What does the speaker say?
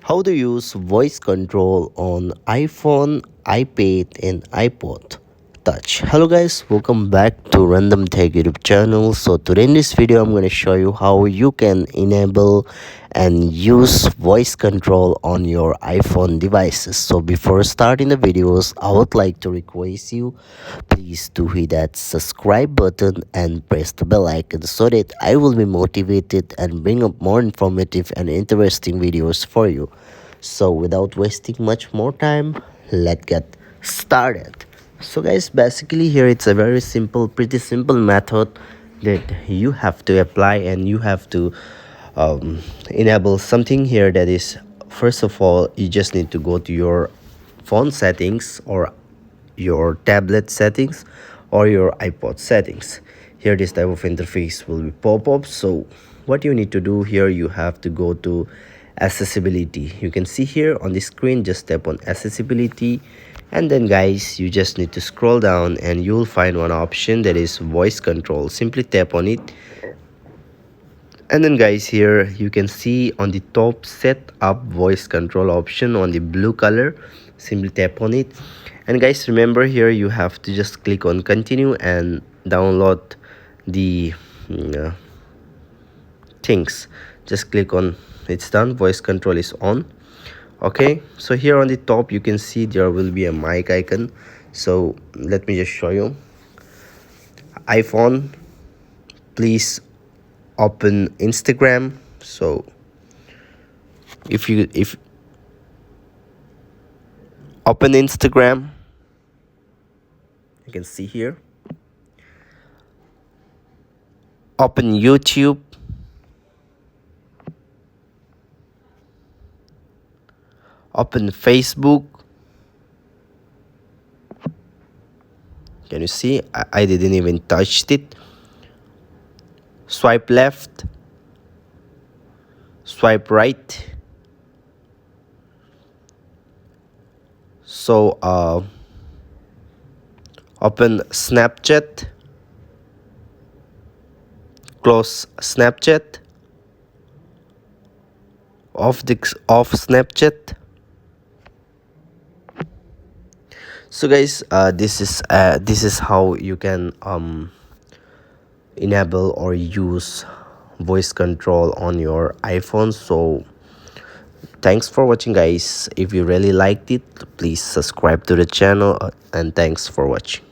How to use voice control on iPhone, iPad and iPod Touch. Hello guys, welcome back to Random Tech YouTube channel. So today in this video I'm going to show you how you can enable and use voice control on your iPhone devices. So before starting the videos, I would like to request you please do hit that subscribe button and press the bell icon so that I will be motivated and bring up more informative and interesting videos for you. So without wasting much more time, let's get started. So guys, basically here it's a very simple, pretty simple method that you have to apply, and you have to enable something here. That is, first of all, you just need to go to your phone settings or your tablet settings or your iPod settings. Here this type of interface will be pop up. So what you need to do here, you have to go to accessibility. You can see here on the screen, just tap on accessibility, and then guys, you just need to scroll down and you'll find one option that is voice control. Simply tap on it, and then guys, here you can see on the top set up voice control option on the blue color. Simply tap on it, and guys, remember here you have to just click on continue and download the things. Just click on it's done, voice control is on. Okay, so here on the top you can see there will be a mic icon. So let me just show you. iPhone, please open Instagram. So if open Instagram, you can see here. Open YouTube. Open Facebook. Can you see? I didn't even touch it. Swipe left. Swipe right. So open Snapchat. Close Snapchat. Off Snapchat. So guys, this is how you can enable or use voice control on your iPhone. So thanks for watching guys. If you really liked it, please subscribe to the channel, and thanks for watching.